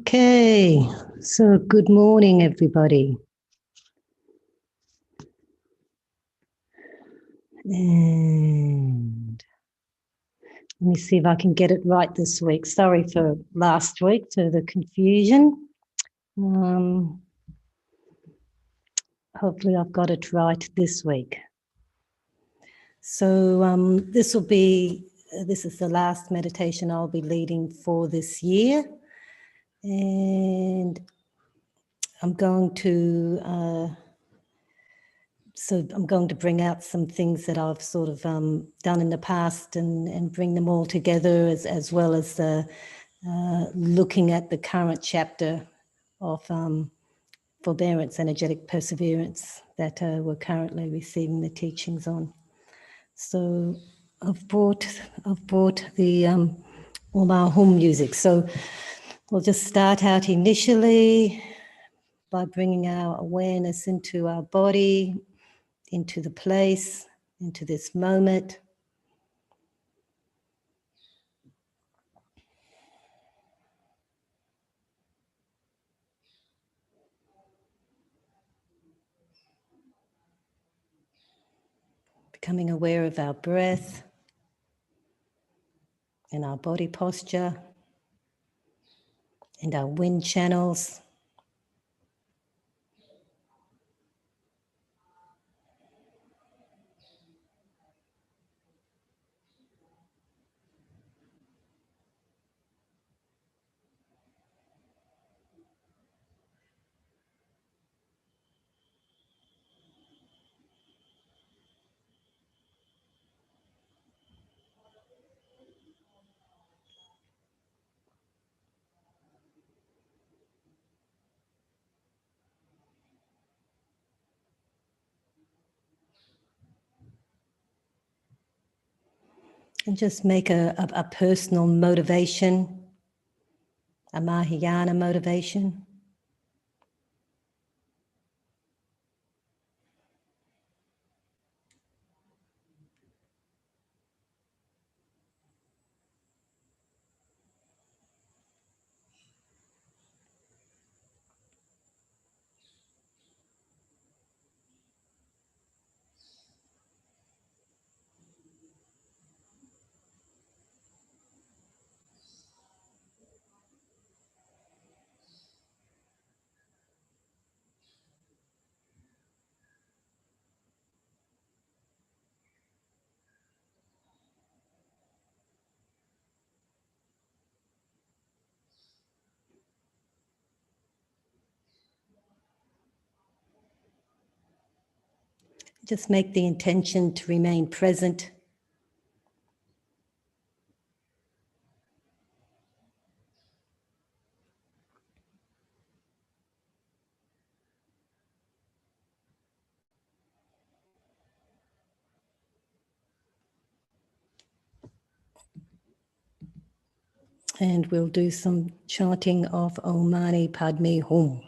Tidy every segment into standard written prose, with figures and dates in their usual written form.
Okay, so good morning, everybody. And let me see if I can get it right this week. Sorry for last week, for the confusion. Hopefully I've got it right this week. So this is the last meditation I'll be leading for this year. And I'm going to bring out some things that I've sort of done in the past and bring them all together as well as looking at the current chapter of forbearance, energetic perseverance that we're currently receiving the teachings on. So I've brought the all our home music. So we'll just start out initially by bringing our awareness into our body, into the place, into this moment. Becoming aware of our breath and our body posture and our wind channels. And just make a personal motivation, a Mahayana motivation. Just make the intention to remain present. And we'll do some chanting of Om Mani Padme Hum.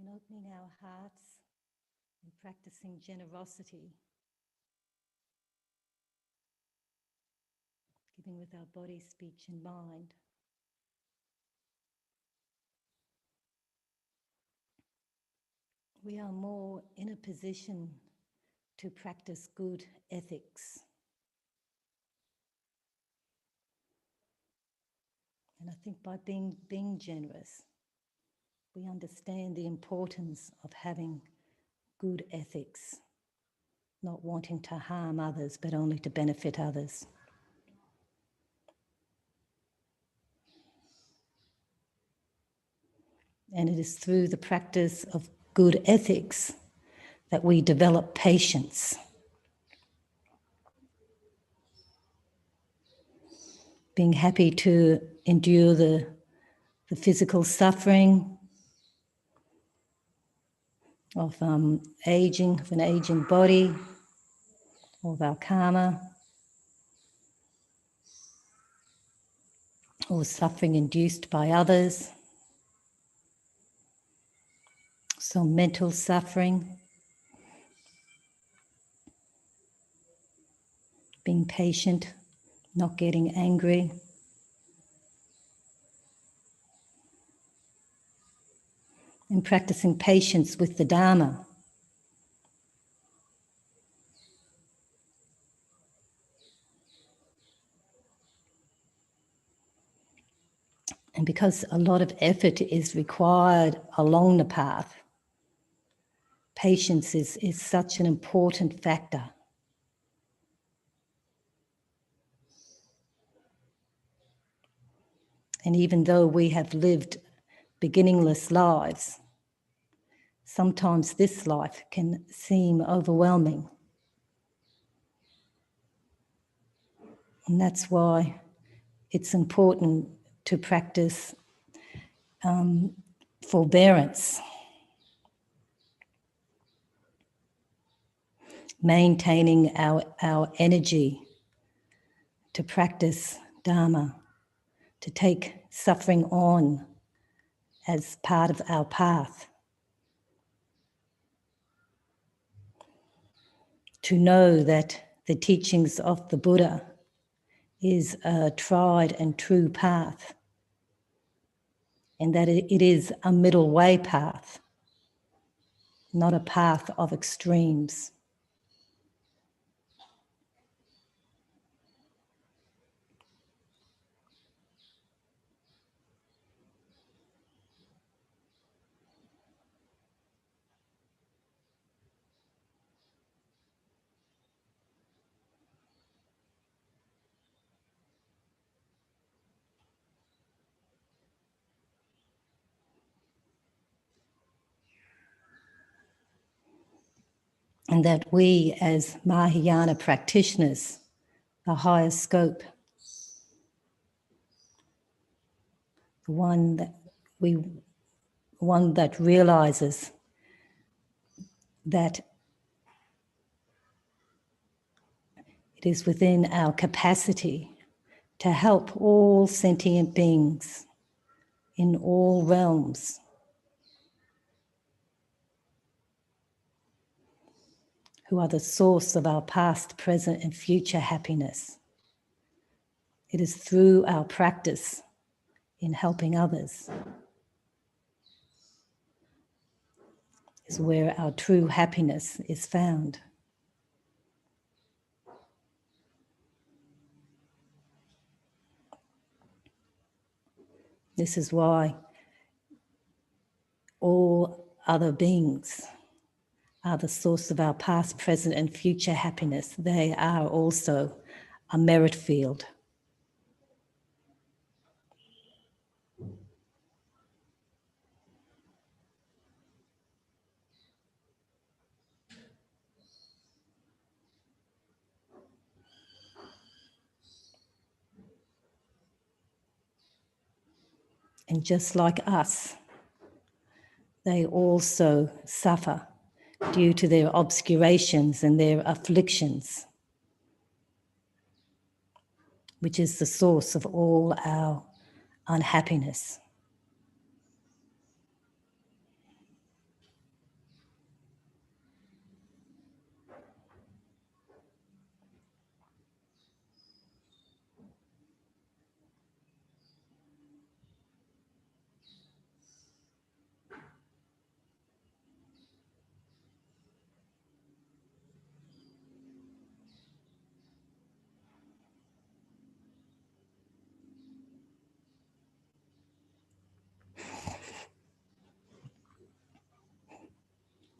in opening our hearts and practicing generosity, giving with our body, speech and mind, we are more in a position to practice good ethics. And I think by being generous, we understand the importance of having good ethics, not wanting to harm others, but only to benefit others. And it is through the practice of good ethics that we develop patience. Being happy to endure the physical suffering of aging, of an aging body, of our karma, or suffering induced by others, some mental suffering, being patient, not getting angry, and practicing patience with the Dharma. And because a lot of effort is required along the path, patience is such an important factor. And even though we have lived beginningless lives, sometimes this life can seem overwhelming. And that's why it's important to practice forbearance, maintaining our energy to practice Dharma, to take suffering on as part of our path, to know that the teachings of the Buddha is a tried and true path, and that it is a middle way path, not a path of extremes. And that we as Mahayana practitioners, the higher scope, the one that realizes that it is within our capacity to help all sentient beings in all realms, who are the source of our past, present, and future happiness. It is through our practice in helping others is where our true happiness is found. This is why all other beings are the source of our past, present, and future happiness. They are also a merit field. And just like us, they also suffer due to their obscurations and their afflictions, which is the source of all our unhappiness.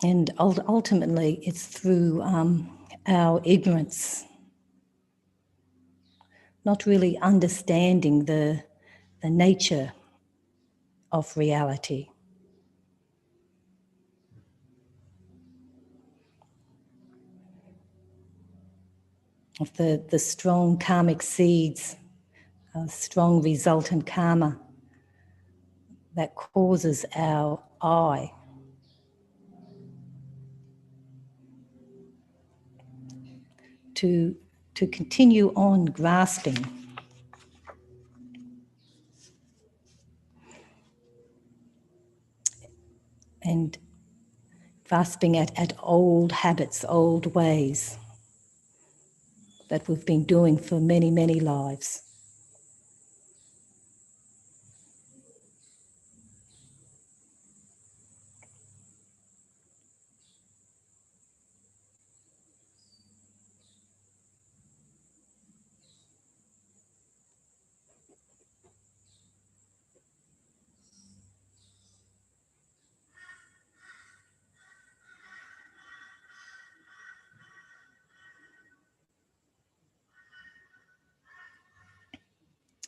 And ultimately, it's through our ignorance, not really understanding the nature of reality. Of the strong karmic seeds, strong resultant karma that causes our I to continue on grasping and grasping at old habits, old ways that we've been doing for many, many lives.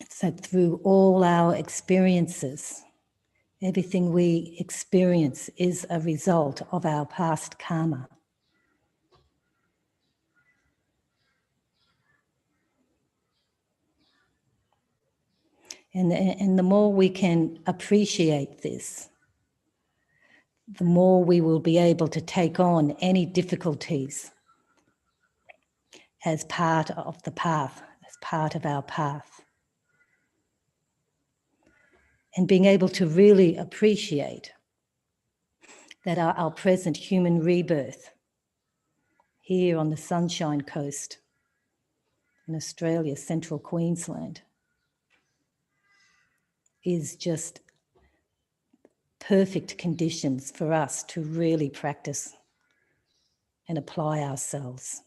It's that through all our experiences, everything we experience is a result of our past karma. And the more we can appreciate this, the more we will be able to take on any difficulties as part of the path, as part of our path. And being able to really appreciate that our present human rebirth here on the Sunshine Coast in Australia, central Queensland, is just perfect conditions for us to really practice and apply ourselves.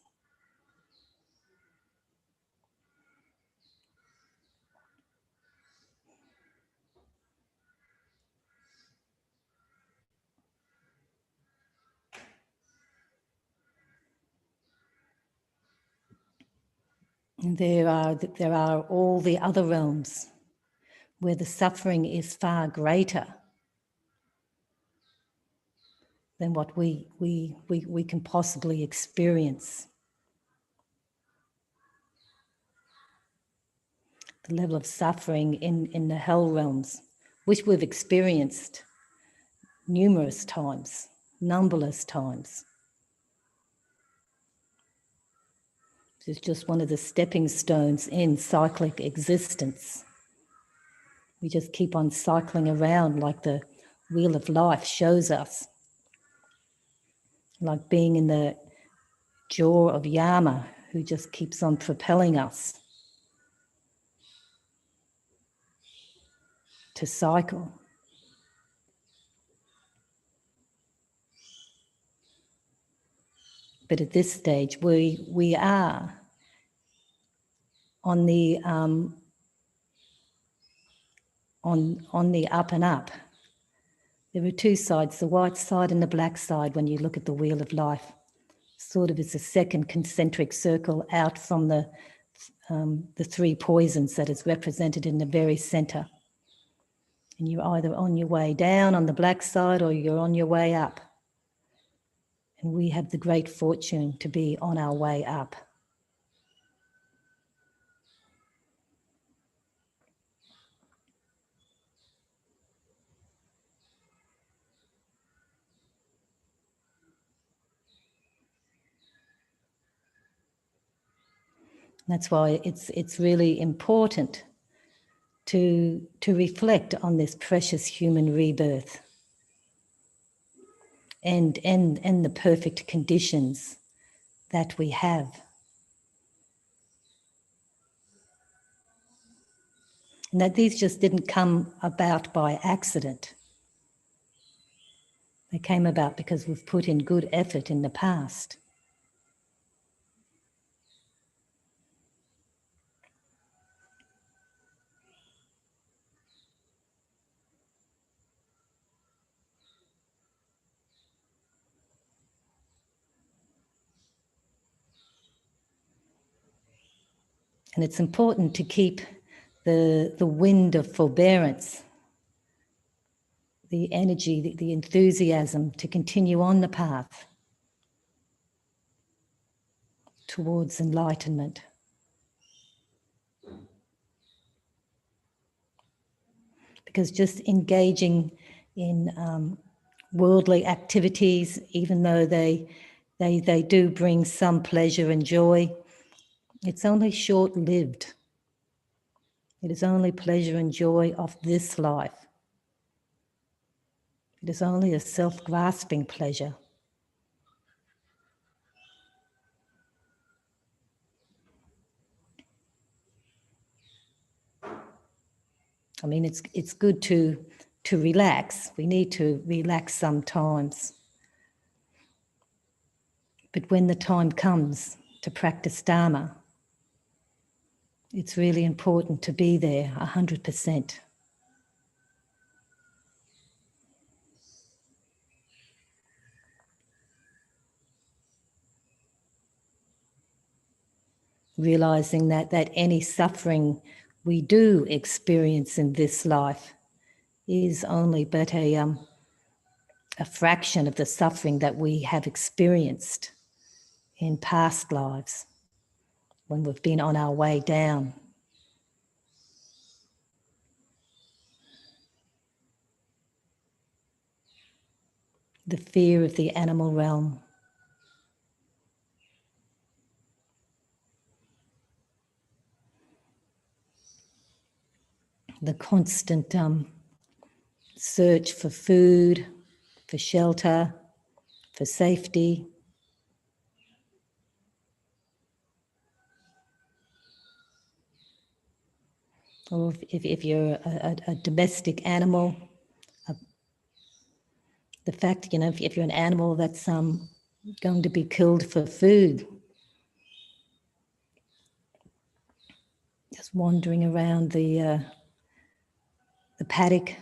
And there are all the other realms where the suffering is far greater than what we can possibly experience. The level of suffering in the hell realms, which we've experienced numerous times, numberless times. It's just one of the stepping stones in cyclic existence. We just keep on cycling around like the wheel of life shows us. Like being in the jaw of Yama, who just keeps on propelling us to cycle. But at this stage, we are on the on the up and up. There are two sides, the white side and the black side, when you look at the wheel of life. Sort of is a second concentric circle out from the three poisons that is represented in the very center. And you're either on your way down on the black side or you're on your way up. And we have the great fortune to be on our way up. That's why it's really important to reflect on this precious human rebirth and the perfect conditions that we have. And that these just didn't come about by accident. They came about because we've put in good effort in the past. And it's important to keep the wind of forbearance, the energy, the enthusiasm to continue on the path towards enlightenment. Because just engaging in worldly activities, even though they do bring some pleasure and joy, it's only short-lived. It is only pleasure and joy of this life. It is only a self-grasping pleasure. I mean, it's good to relax. We need to relax sometimes. But when the time comes to practice Dharma, it's really important to be there 100%. Realizing that any suffering we do experience in this life is only but a fraction of the suffering that we have experienced in past lives when we've been on our way down. The fear of the animal realm, the constant search for food, for shelter, for safety. Or if you're a domestic animal, the fact, if you're an animal that's going to be killed for food, just wandering around the paddock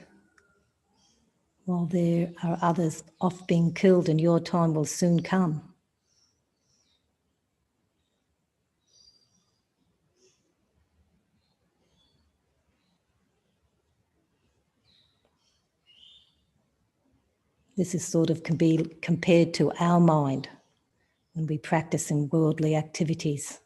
while there are others off being killed, and your time will soon come. This is can be compared to our mind when we practice in worldly activities.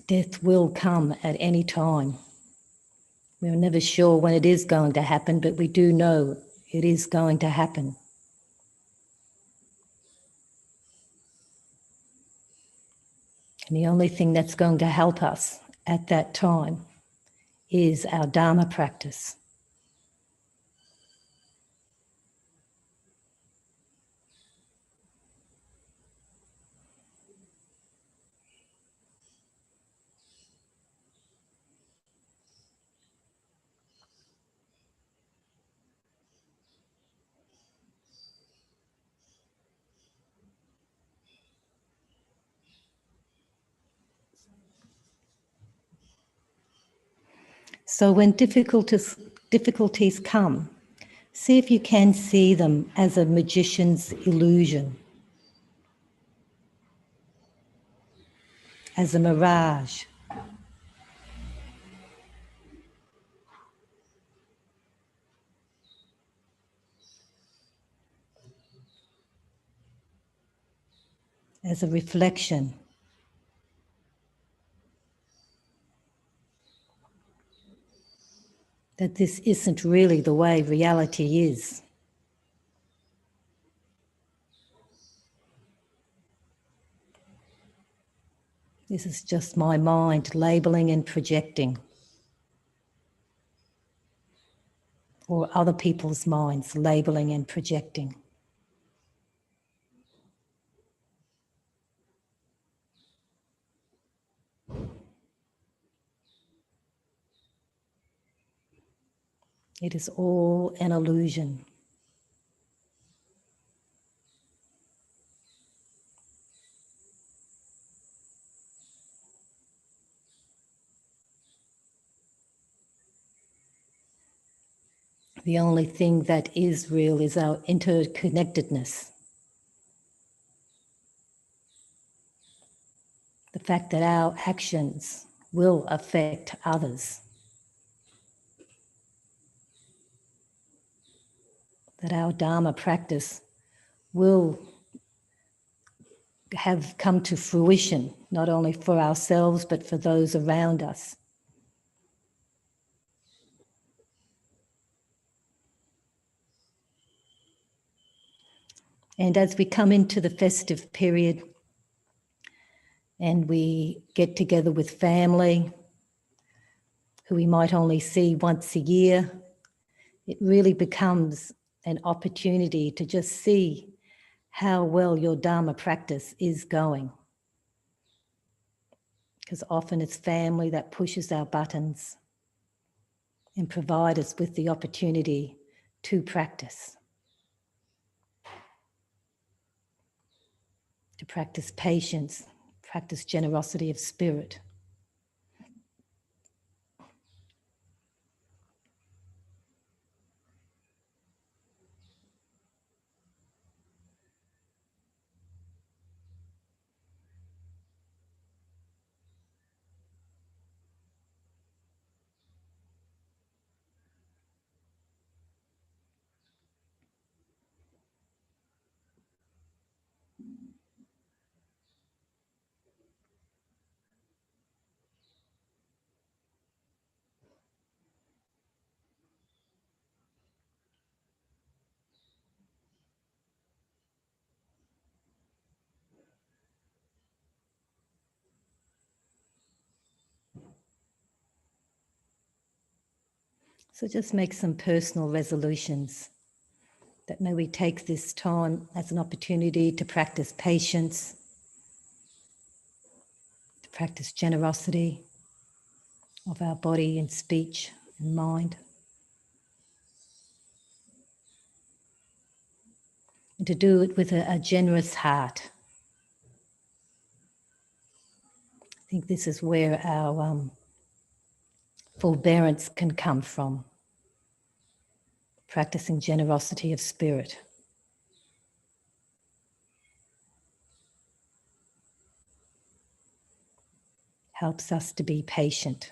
Death will come at any time. We're never sure when it is going to happen, but we do know it is going to happen. And the only thing that's going to help us at that time is our Dharma practice. So when difficulties come, see if you can see them as a magician's illusion, as a mirage. As a reflection. That this isn't really the way reality is. This is just my mind labeling and projecting, or other people's minds labeling and projecting. It is all an illusion. The only thing that is real is our interconnectedness. The fact that our actions will affect others. That our Dharma practice will have come to fruition, not only for ourselves, but for those around us. And as we come into the festive period and we get together with family, who we might only see once a year, it really becomes an opportunity to just see how well your Dharma practice is going. Because often it's family that pushes our buttons and provide us with the opportunity to practice. To practice patience, practice generosity of spirit. So just make some personal resolutions that may we take this time as an opportunity to practice patience, to practice generosity of our body and speech and mind, and to do it with a generous heart. I think this is where our forbearance can come from, practicing generosity of spirit. Helps us to be patient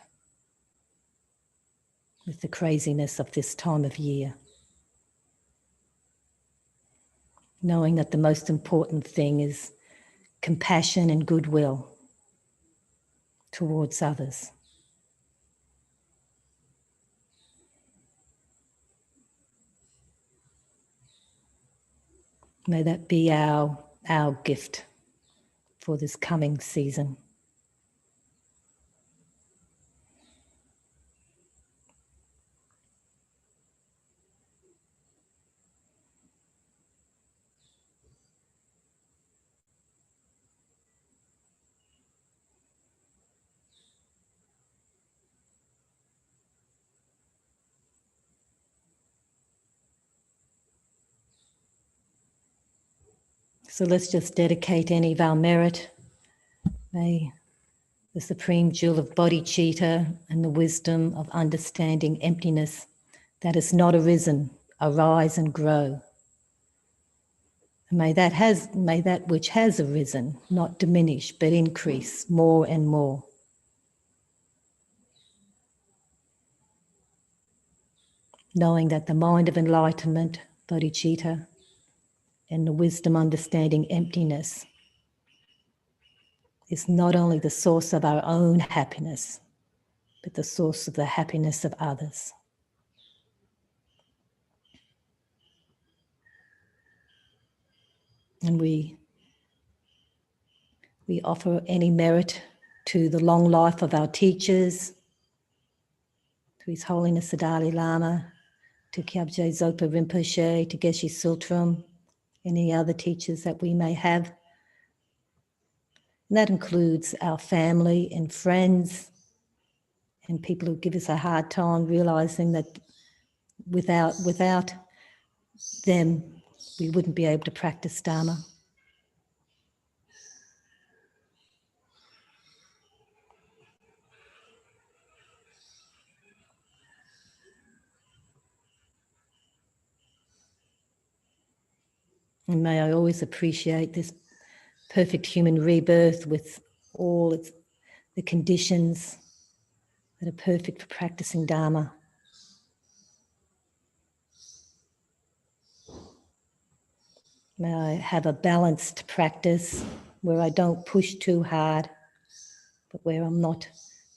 with the craziness of this time of year. Knowing that the most important thing is compassion and goodwill towards others. May that be our gift for this coming season. So let's just dedicate any of our merit. May the supreme jewel of bodhicitta and the wisdom of understanding emptiness that has not arisen arise and grow. And may that which has arisen not diminish but increase more and more. Knowing that the mind of enlightenment, bodhicitta, and the wisdom understanding emptiness is not only the source of our own happiness, but the source of the happiness of others. And we offer any merit to the long life of our teachers, to His Holiness the Dalai Lama, to Kyabje Zopa Rinpoche, to Geshe Sultram, any other teachers that we may have. And that includes our family and friends and people who give us a hard time, realising that without them, we wouldn't be able to practice Dharma. And may I always appreciate this perfect human rebirth with all the conditions that are perfect for practicing Dharma. May I have a balanced practice where I don't push too hard, but where I'm not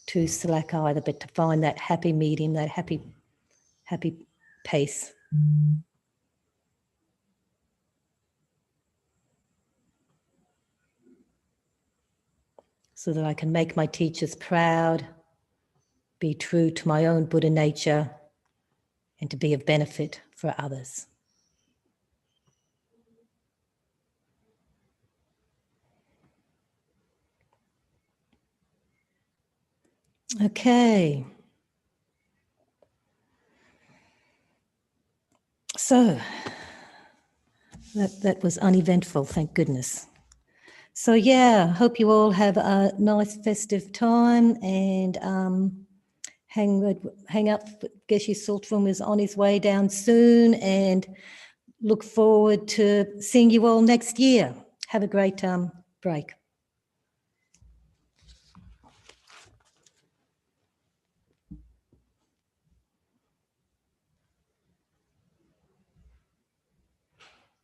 too slack either, but to find that happy medium, that happy pace. So that I can make my teachers proud, be true to my own Buddha nature, and to be of benefit for others. Okay. So that was uneventful, thank goodness. So yeah, hope you all have a nice festive time, and hang up. Geshe Sultram is on his way down soon, and look forward to seeing you all next year. Have a great break.